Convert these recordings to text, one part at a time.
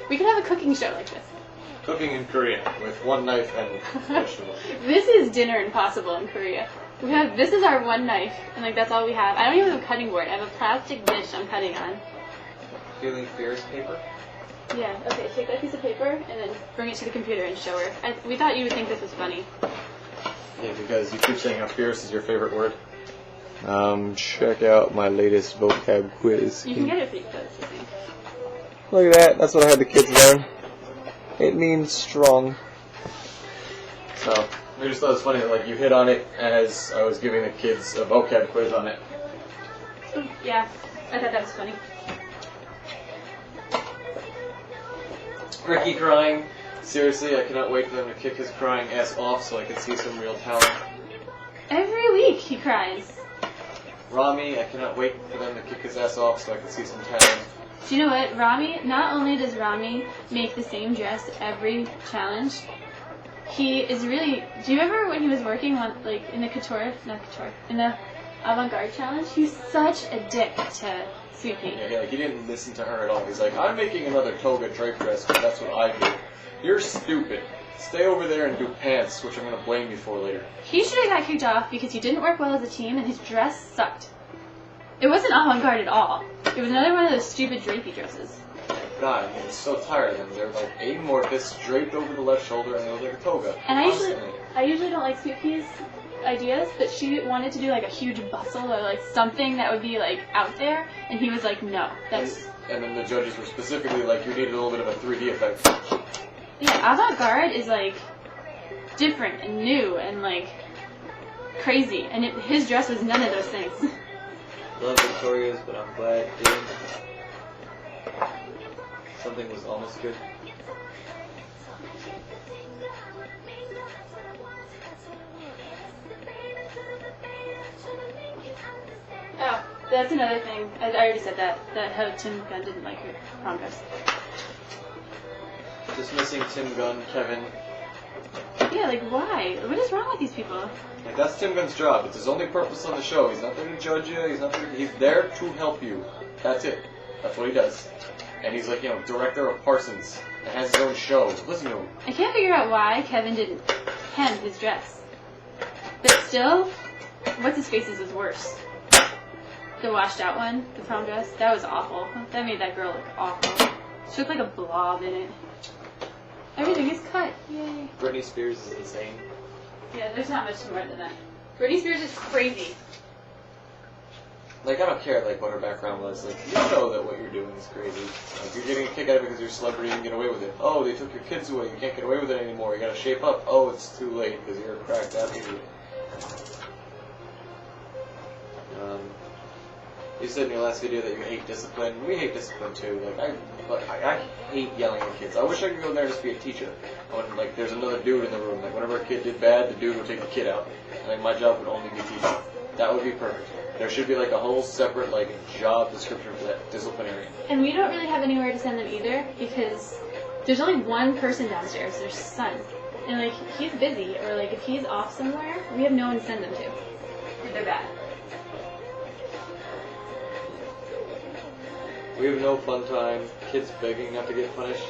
We could have a cooking show like this. Cooking in Korea with one knife and vegetables. This is dinner impossible in Korea. This is our one knife, and like that's all we have. I don't even have a cutting board. I have a plastic dish I'm cutting on. Feeling fierce paper? Yeah, okay, take that piece of paper and then bring it to the computer and show her. We thought you would think this was funny. Yeah, because you keep saying how fierce is your favorite word. Check out my latest vocab quiz. You can get it pretty close, I think. Look at that, that's what I had the kids learn. It means strong. So, we just thought it was funny that like you hit on it as I was giving the kids a vocab quiz on it. Yeah, I thought that was funny. Ricky crying. Seriously, I cannot wait for them to kick his crying ass off so I can see some real talent. Every week he cries. Rami, I cannot wait for them to kick his ass off so I can see some talent. Do you know what? Rami, not only does Rami make the same dress every challenge, he is really... Do you remember when he was working on, like, in the in the avant-garde challenge? He's such a dick to Sweet Pea. Yeah, like he didn't listen to her at all. He's like, I'm making another toga drape dress because that's what I do. You're stupid. Stay over there and do pants, which I'm going to blame you for later. He should have got kicked off because he didn't work well as a team and his dress sucked. It wasn't avant-garde at all. It was another one of those stupid drapey dresses. God, I'm so tired of them. They're like amorphous, draped over the left shoulder, and they look like a toga. And I usually don't like Sweet Pea's ideas, but she wanted to do like a huge bustle or like something that would be like out there, and he was like, no, that's... And then the judges were specifically like, you need a little bit of a 3D effect. Yeah, avant-garde is like different and new and like crazy, and his dress was none of those things. Love Victoria's, but I'm glad it didn't. Something was almost good. Oh, that's another thing. I already said that how Tim Gunn didn't like her prom dress. Dismissing Tim Gunn, Kevin. Yeah, like why? What is wrong with these people? Like that's Tim Gunn's job. It's his only purpose on the show. He's not there to judge you. He's there to help you. That's it. That's what he does. And he's like, director of Parsons and has his own show. Listen to him. I can't figure out why Kevin didn't hem his dress. But still, what's his face is worse. The washed out one, the prom dress, that was awful. That made that girl look awful. She looked like a blob in it. Everything is cut. Yay. Britney Spears is insane. Yeah, there's not much more than that. Britney Spears is crazy. Like, I don't care, like, what her background was. Like, you know that what you're doing is crazy. Like, you're getting a kick out of it because you're a celebrity and you can get away with it. Oh, they took your kids away. You can't get away with it anymore. You gotta shape up. Oh, it's too late because you're a cracked athlete. You said in your last video that you hate discipline. We hate discipline too. I hate yelling at kids. I wish I could go there and just be a teacher. When, like, there's another dude in the room. Like, whenever a kid did bad, the dude would take the kid out. And, like, my job would only be teaching. That would be perfect. There should be, like, a whole separate, like, job description for that disciplinarian. And we don't really have anywhere to send them either because there's only one person downstairs, their son. And, like, he's busy or, like, if he's off somewhere, we have no one to send them to. If they're bad. We have no fun time. Kids begging not to get punished.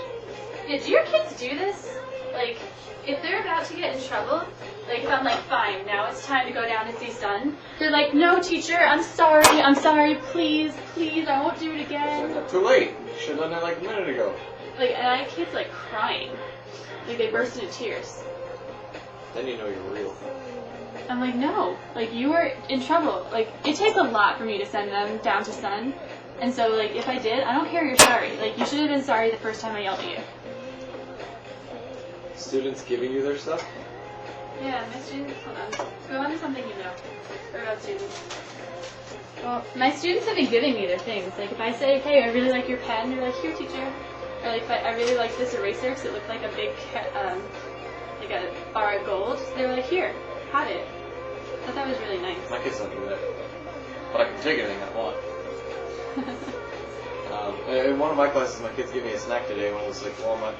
Yeah, do your kids do this? Like, if they're about to get in trouble, like if I'm like, fine, now it's time to go down and see son, they're like, no teacher, I'm sorry, please, I won't do it again. It's too late. You should have done that like a minute ago. Like, and I have kids like crying. Like they burst into tears. Then you know you're real. I'm like, no, like you were in trouble. Like, it takes a lot for me to send them down to son. And so, like, if I did, I don't care you're sorry. Like, you should have been sorry the first time I yelled at you. Students giving you their stuff? Yeah, my students, hold on. Go on to something you know. Or about students. Well, my students have been giving me their things. Like, if I say, hey, I really like your pen, they're like, here, teacher. Or, like, I really like this eraser because it looked like a big, like a bar of gold. So they were like, here, have it. I thought that was really nice. My kids don't do that. But I can take anything I want. In one of my classes, my kids gave me a snack today. One was like walnut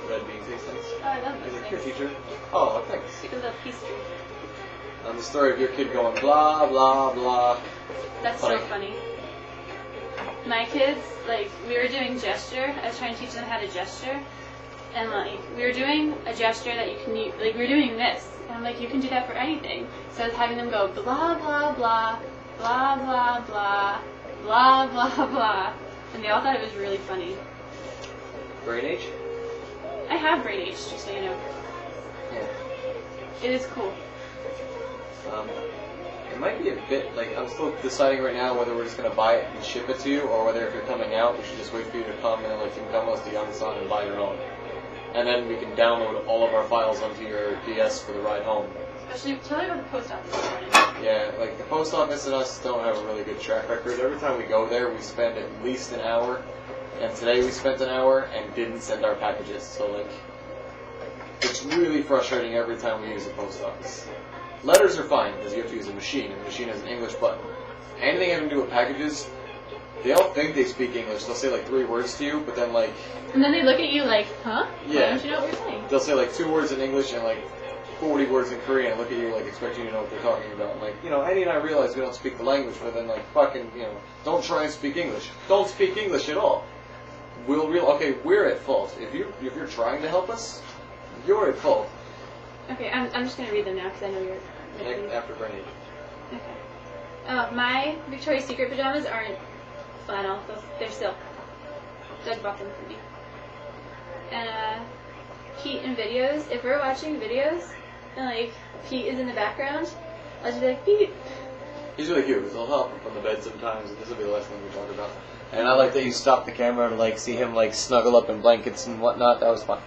red bean taste things. Oh, I love those Here, things. teacher. Oh, thanks. Because of pastry. The story of your kid going blah blah blah. That's Funny. so funny. my kids, like, we were doing gesture. I was trying to teach them how to gesture. And, like, we were doing a gesture that you can use, like, we were doing this. And I'm like, you can do that for anything. So I was having them go blah, blah, blah, blah, blah, blah, blah, blah, blah. And they all thought it was really funny. Brain age? I have brain age, just so you know. Yeah. It is cool. It might be a bit, like, I'm still deciding right now whether we're just going to buy it and ship it to you, or whether if you're coming out, we should just wait for you to come and, like, you can come with us to Amazon and buy your own. And then we can download all of our files onto your DS for the ride home. Actually, tell me about the post office this morning. Yeah, like, the post office and us don't have a really good track record. Every time we go there, we spend at least an hour. And today we spent an hour and didn't send our packages. So, like, it's really frustrating every time we use the post office. Letters are fine, because you have to use a machine, and the machine has an English button. Anything having to do with packages, they all think they speak English. They'll say, like, 3 words to you, but then, like... And then they look at you like, huh? Yeah. Why don't you know what we're saying? They'll say, like, 2 words in English and, like, 40 words in Korean and look at you, like, expecting you to know what they're talking about. And, like, you know, Annie and I realize we don't speak the language, but then, like, fucking, you know, don't try and speak English. Don't speak English at all. Okay, we're at fault. If you're trying to help us, you're at fault. Okay, I'm just going to read them now because I know you're... After brain age. Okay. My Victoria's Secret pajamas aren't flannel. They're silk. Doug bought them for me. And Pete in videos. If we're watching videos and, like, Pete is in the background, I'll just be like, Pete. He's really cute because he'll help him from the bed sometimes, and this will be the last thing we talk about. And I like that you stopped the camera to, like, see him, like, snuggle up in blankets and whatnot. That was fun.